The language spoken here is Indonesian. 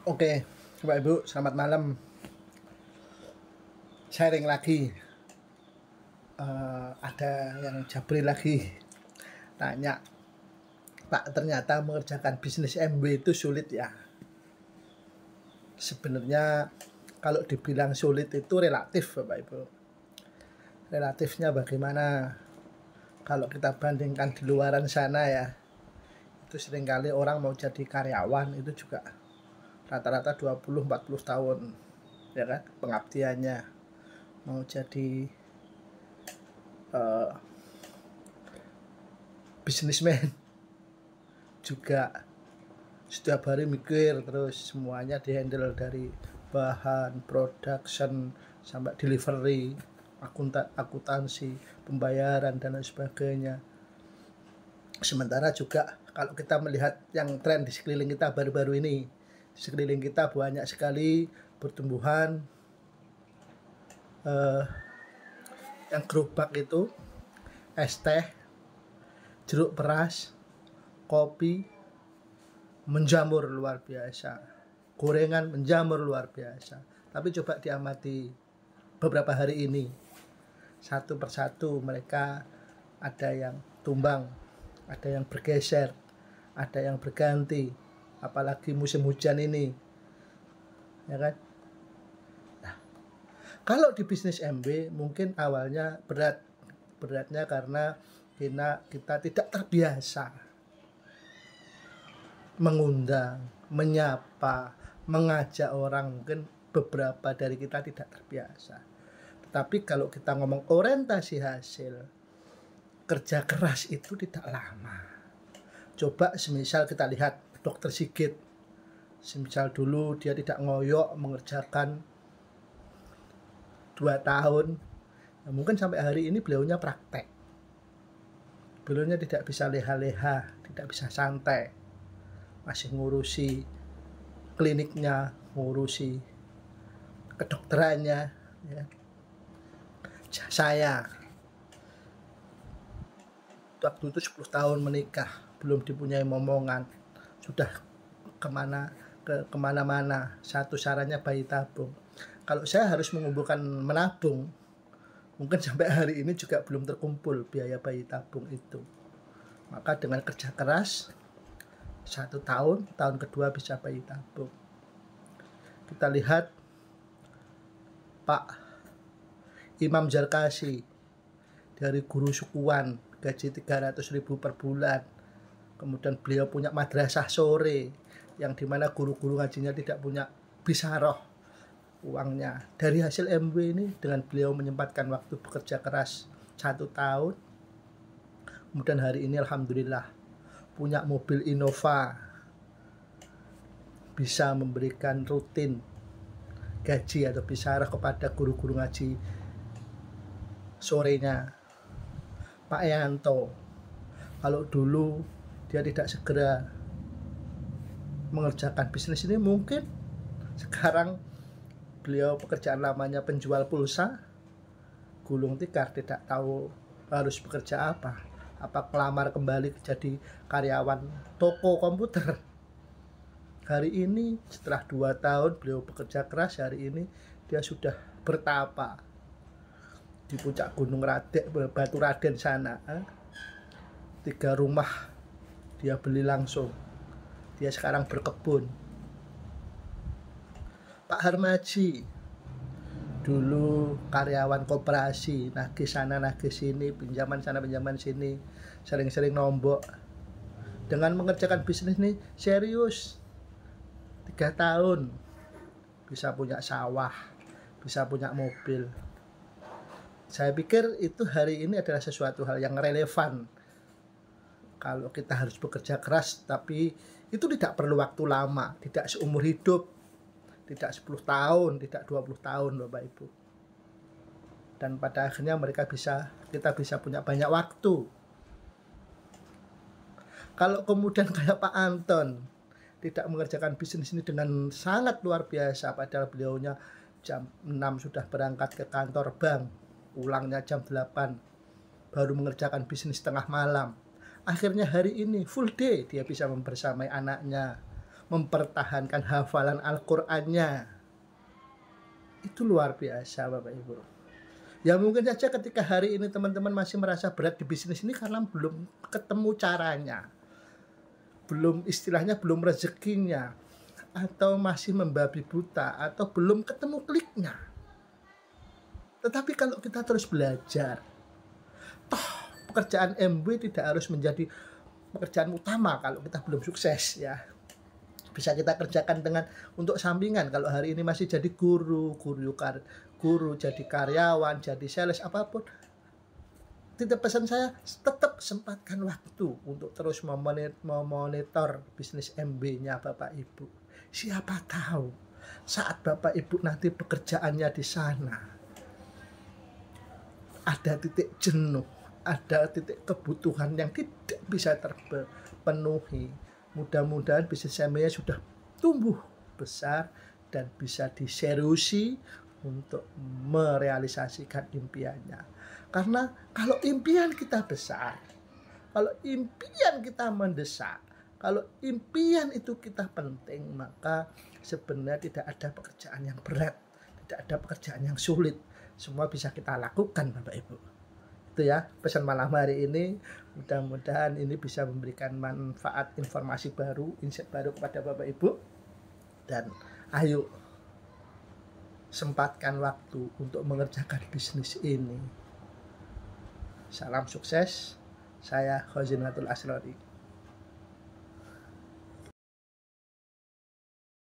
Oke, Bapak Ibu, selamat malam. Sharing lagi. Ada yang jabri lagi tanya, Pak, ternyata mengerjakan bisnis MW itu sulit ya? Sebenarnya kalau dibilang sulit itu relatif, Bapak Ibu. Relatifnya bagaimana? Kalau kita bandingkan di luaran sana ya, itu seringkali orang mau jadi karyawan itu juga rata-rata 20-40 tahun, ya kan, pengabdiannya. Mau jadi bisnismen juga setiap hari mikir terus, semuanya dihandle dari bahan, production, sampai delivery, akuntansi, pembayaran, dan lain sebagainya. Sementara juga kalau kita melihat yang tren di sekeliling kita baru-baru ini, di sekeliling kita banyak sekali pertumbuhan yang gerobak itu, es teh, jeruk peras, kopi, menjamur luar biasa, gorengan menjamur luar biasa. Tapi coba diamati beberapa hari ini, satu persatu mereka ada yang tumbang, ada yang bergeser, ada yang berganti, apalagi musim hujan ini, ya kan. Nah, kalau di bisnis MW mungkin awalnya beratnya karena kita tidak terbiasa mengundang, menyapa, mengajak orang. Mungkin beberapa dari kita tidak terbiasa. Tetapi kalau kita ngomong orientasi hasil, kerja keras itu tidak lama. Coba semisal kita lihat Dokter Sigit, semisal dulu dia tidak ngoyok mengerjakan 2 tahun, ya mungkin sampai hari ini beliaunya praktek. Beliaunya tidak bisa leha-leha, tidak bisa santai, masih ngurusi kliniknya, ngurusi kedokterannya, ya. Saya waktu itu 10 tahun menikah, belum dipunyai momongan, sudah kemana-mana. Satu sarannya bayi tabung. Kalau saya harus menabung, mungkin sampai hari ini juga belum terkumpul biaya bayi tabung itu. Maka dengan kerja keras 1 tahun, tahun kedua bisa bayi tabung. Kita lihat Pak Imam Zarkasi, dari guru sukuan, gaji 300.000 per bulan. Kemudian beliau punya madrasah sore, yang dimana guru-guru ngajinya tidak punya bisaroh uangnya. Dari hasil MW ini, dengan beliau menyempatkan waktu bekerja keras 1 tahun, kemudian hari ini alhamdulillah punya mobil Innova, bisa memberikan rutin gaji atau bisaroh kepada guru-guru ngaji sorenya. Pak Yanto, kalau dulu dia tidak segera mengerjakan bisnis ini, mungkin sekarang beliau pekerjaan lamanya penjual pulsa, gulung tikar, tidak tahu harus bekerja apa melamar kembali jadi karyawan toko komputer. Hari ini setelah 2 tahun beliau bekerja keras, hari ini dia sudah bertapa di puncak Gunung Batu Raden sana. 3 rumah dia beli langsung, dia sekarang berkebun. Pak Harmaji dulu karyawan koperasi, nagih sana nagih sini, pinjaman sana pinjaman sini, sering-sering nombok. Dengan mengerjakan bisnis ini serius, 3 tahun bisa punya sawah, bisa punya mobil. Saya pikir itu hari ini adalah sesuatu hal yang relevan. Kalau kita harus bekerja keras, tapi itu tidak perlu waktu lama, tidak seumur hidup, tidak 10 tahun, tidak 20 tahun Bapak Ibu. Dan pada akhirnya kita bisa punya banyak waktu. Kalau kemudian kayak Pak Anton tidak mengerjakan bisnis ini dengan sangat luar biasa, padahal beliaunya jam 6 sudah berangkat ke kantor bank, pulangnya jam 8, baru mengerjakan bisnis tengah malam. Akhirnya hari ini full day dia bisa membersamai anaknya, mempertahankan hafalan Al-Qur'annya. Itu luar biasa Bapak Ibu. Ya mungkin saja ketika hari ini teman-teman masih merasa berat di bisnis ini karena belum ketemu caranya, belum istilahnya belum rezekinya, atau masih membabi buta, atau belum ketemu kliknya. Tetapi kalau kita terus belajar, toh pekerjaan MW tidak harus menjadi pekerjaan utama kalau kita belum sukses ya. Bisa kita kerjakan dengan untuk sampingan. Kalau hari ini masih jadi guru, jadi karyawan, jadi sales, apapun. Titip pesan saya, tetap sempatkan waktu untuk terus memonitor bisnis MB-nya Bapak Ibu. Siapa tahu saat Bapak Ibu nanti pekerjaannya di sana ada titik jenuh, ada titik kebutuhan yang tidak bisa terpenuhi. Mudah-mudahan bisnis MB-nya sudah tumbuh besar dan bisa diseriusi untuk merealisasikan impiannya. Karena kalau impian kita besar, kalau impian kita mendesak, kalau impian itu kita penting, maka sebenarnya tidak ada pekerjaan yang berat, tidak ada pekerjaan yang sulit. Semua bisa kita lakukan Bapak Ibu. Itu ya pesan malam hari ini. Mudah-mudahan ini bisa memberikan manfaat, informasi baru, insight baru kepada Bapak Ibu. Dan ayo sempatkan waktu untuk mengerjakan bisnis ini. Salam sukses. Saya Khazinatul Asrori.